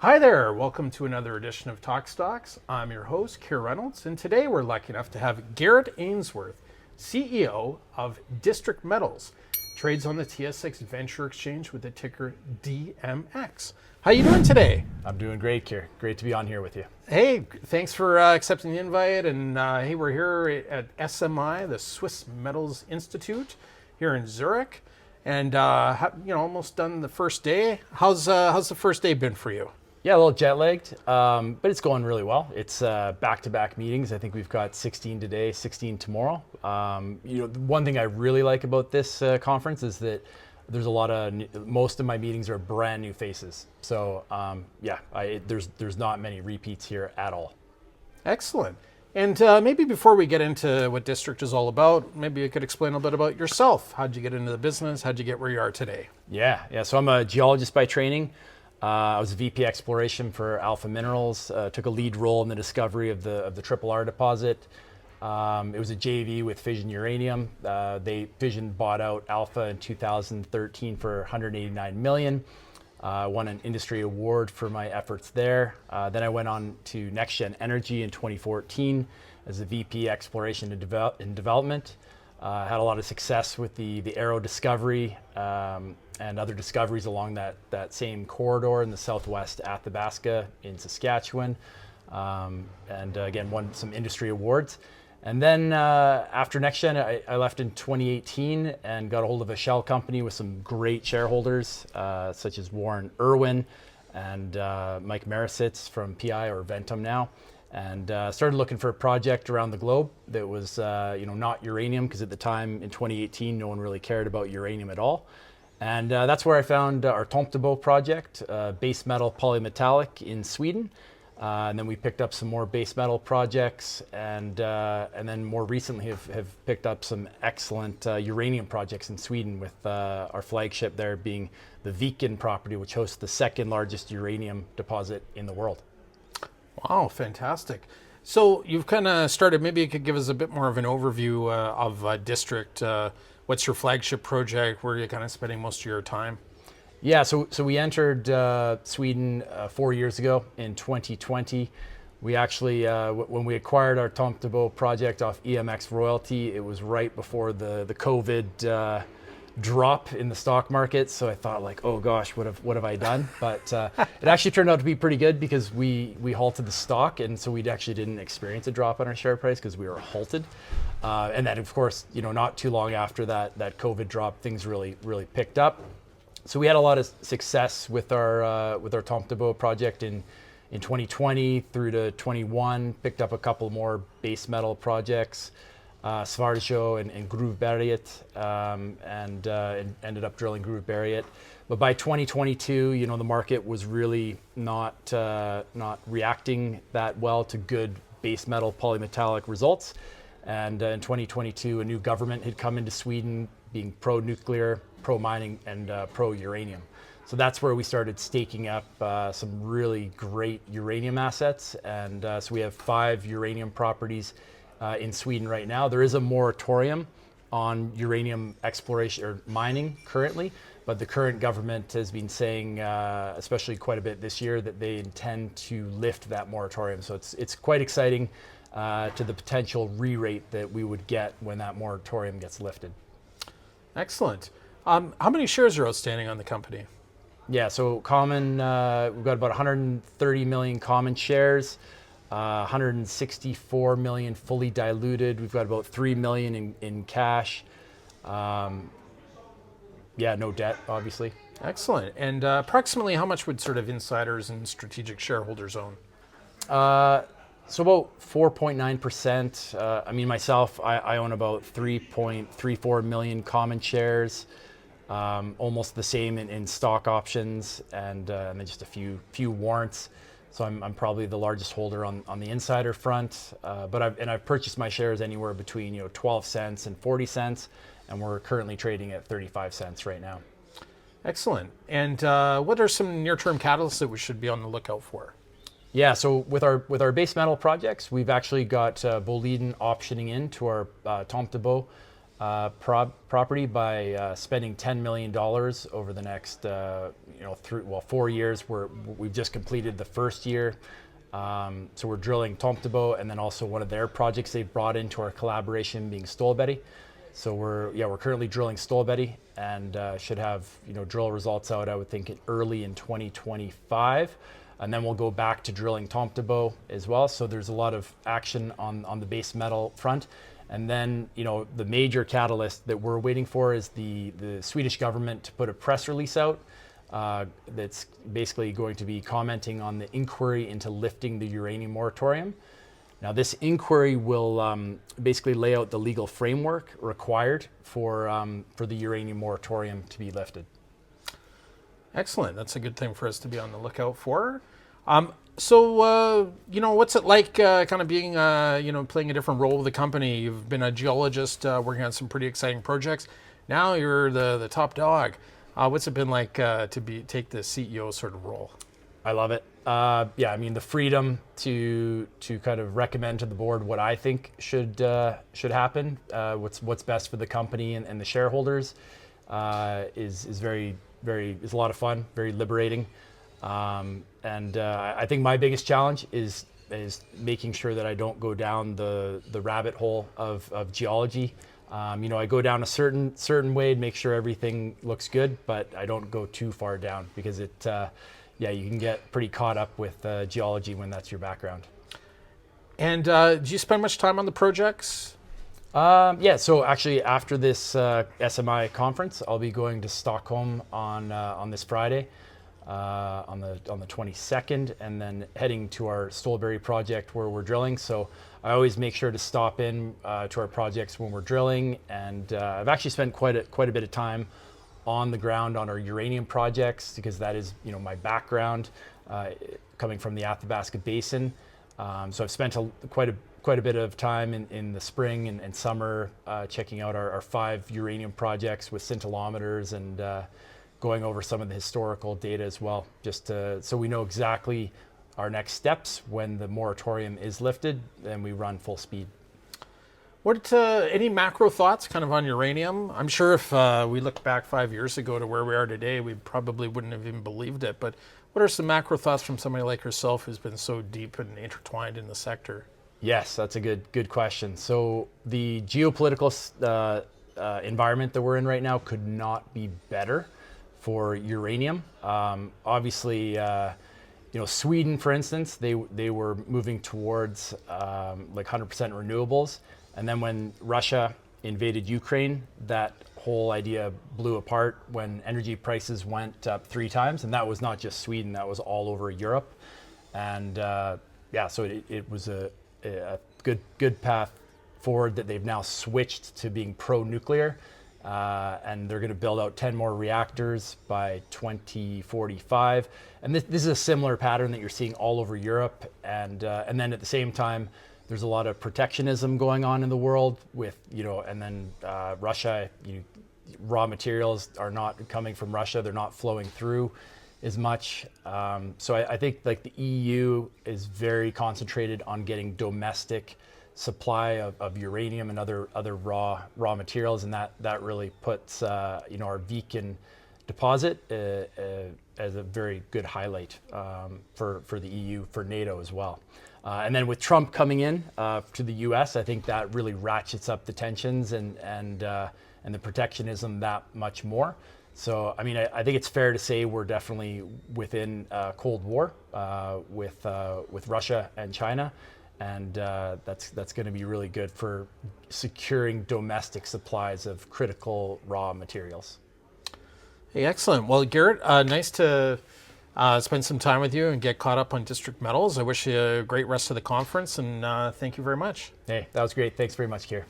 Hi there, welcome to another edition of TokStocks. I'm your host, Keir Reynolds, and today we're lucky enough to have Garrett Ainsworth, CEO of District Metals, trades on the TSX Venture Exchange with the ticker DMX. How you doing today? I'm doing great, Keir. Great to be on here with you. Hey, thanks for accepting the invite, and hey, we're here at SMI, the Swiss Metals Institute, here in Zurich, and almost done the first day. How's the first day been for you? Yeah, a little jet lagged, but it's going really well. It's back-to-back meetings. I think we've got 16 today, 16 tomorrow. One thing I really like about this conference is that there's most of my meetings are brand new faces. So there's not many repeats here at all. Excellent. And maybe before we get into what District is all about, maybe you could explain a bit about yourself. How'd you get into the business? How'd you get where you are today? Yeah. So I'm a geologist by training. I was a VP exploration for Alpha Minerals, took a lead role in the discovery of the Triple R deposit. It was a JV with Fission Uranium. Fission bought out Alpha in 2013 for $189 million. Won an industry award for my efforts there. Then I went on to NextGen Energy in 2014 as a VP exploration and development. Had a lot of success with the Arrow discovery and other discoveries along that same corridor in the southwest Athabasca in Saskatchewan. Again, won some industry awards. And then after NextGen, I left in 2018 and got a hold of a shell company with some great shareholders, such as Warren Irwin and Mike Marisitz from PI or Ventum now. And started looking for a project around the globe that was not uranium, because at the time in 2018 no one really cared about uranium at all. And that's where I found our Tomtebo project, base metal polymetallic in Sweden. And then we picked up some more base metal projects, and then more recently have picked up some excellent uranium projects in Sweden, with our flagship there being the Viken property, which hosts the second largest uranium deposit in the world. Wow, fantastic. So you've kind of started, maybe you could give us a bit more of an overview of District. What's your flagship project? Where are you kind of spending most of your time? Yeah, so we entered Sweden 4 years ago in 2020. We actually, when we acquired our Tomtebo project off EMX royalty, it was right before the COVID drop in the stock market. So I thought, like, oh gosh, what have I done? But it actually turned out to be pretty good, because we halted the stock, and so we actually didn't experience a drop on our share price because we were halted. And then, of course, not too long after that COVID drop, things really picked up. So we had a lot of success with our Tomtebo project in 2020 through to 21. Picked up a couple more base metal projects, Svartisjö and Gruvberget, and ended up drilling Gruvberget. But by 2022, the market was really not reacting that well to good base metal polymetallic results. And in 2022, a new government had come into Sweden, being pro-nuclear, pro-mining, and pro-uranium. So that's where we started staking up some really great uranium assets. And so we have 5 uranium properties in Sweden right now. There is a moratorium on uranium exploration or mining currently, but the current government has been saying, especially quite a bit this year, that they intend to lift that moratorium. So it's quite exciting to the potential re-rate that we would get when that moratorium gets lifted. Excellent. How many shares are outstanding on the company? Yeah, so common, we've got about 130 million common shares, 164 million fully diluted. We've got about 3 million in cash. No debt, obviously. Excellent. And approximately how much would sort of insiders and strategic shareholders own? So about 4.9%. Myself, I own about 3.34 million common shares, almost the same in stock options, and then just a few warrants. So I'm probably the largest holder on the insider front. But I've purchased my shares anywhere between 12 cents and 40 cents, and we're currently trading at 35 cents right now. Excellent. And what are some near-term catalysts that we should be on the lookout for? Yeah, so with our base metal projects, we've actually got Boliden optioning into our Tomtebo property by spending $10 million over the next 4 years. We've just completed the first year. So we're drilling Tomtebo, and then also one of their projects they've brought into our collaboration being Stolbetty. So we're currently drilling Stolbetty, and should have drill results out, I would think, early in 2025. And then we'll go back to drilling Tomtebo as well. So there's a lot of action on the base metal front. And then, the major catalyst that we're waiting for is the Swedish government to put a press release out that's basically going to be commenting on the inquiry into lifting the uranium moratorium. Now, this inquiry will basically lay out the legal framework required for the uranium moratorium to be lifted. Excellent. That's a good thing for us to be on the lookout for. So, what's it like kind of being, playing a different role with the company? You've been a geologist working on some pretty exciting projects. Now you're the top dog. What's it been like to take the CEO sort of role? I love it. The freedom to kind of recommend to the board what I think should happen, what's best for the company and the shareholders, is a lot of fun, very liberating. I think my biggest challenge is making sure that I don't go down the rabbit hole of geology. I go down a certain way to make sure everything looks good, but I don't go too far down because you can get pretty caught up with geology when that's your background. And do you spend much time on the projects? So actually after this SMI conference, I'll be going to Stockholm on this Friday. On the 22nd, and then heading to our Stolberry project where we're drilling. So I always make sure to stop in to our projects when we're drilling, and I've actually spent quite a bit of time on the ground on our uranium projects because that is my background, coming from the Athabasca Basin. So I've spent quite a bit of time in the spring and summer checking out our 5 uranium projects with scintillometers and going over some of the historical data as well, just so we know exactly our next steps when the moratorium is lifted, then we run full speed. What any macro thoughts kind of on uranium? I'm sure if we look back 5 years ago to where we are today, we probably wouldn't have even believed it. But what are some macro thoughts from somebody like yourself who's been so deep and intertwined in the sector? Yes, that's a good question. So the geopolitical environment that we're in right now could not be better for uranium. Obviously, Sweden, for instance, they were moving towards 100% renewables, and then when Russia invaded Ukraine, that whole idea blew apart when energy prices went up 3 times, and that was not just Sweden, that was all over Europe. And so it was a good path forward that they've now switched to being pro-nuclear. And they're going to build out 10 more reactors by 2045. And this is a similar pattern that you're seeing all over Europe. And then at the same time, there's a lot of protectionism going on in the world with, Russia, raw materials are not coming from Russia. They're not flowing through as much. So I think the EU is very concentrated on getting domestic supply of uranium and other raw materials, and that really puts our Viken deposit as a very good highlight for the EU, for NATO as well. And then with Trump coming in to the U.S., I think that really ratchets up the tensions and the protectionism that much more. So I think it's fair to say we're definitely within a Cold War with Russia and China. And that's going to be really good for securing domestic supplies of critical raw materials. Hey, excellent. Well, Garrett, nice to spend some time with you and get caught up on District Metals. I wish you a great rest of the conference, and thank you very much. Hey, that was great. Thanks very much, Keir.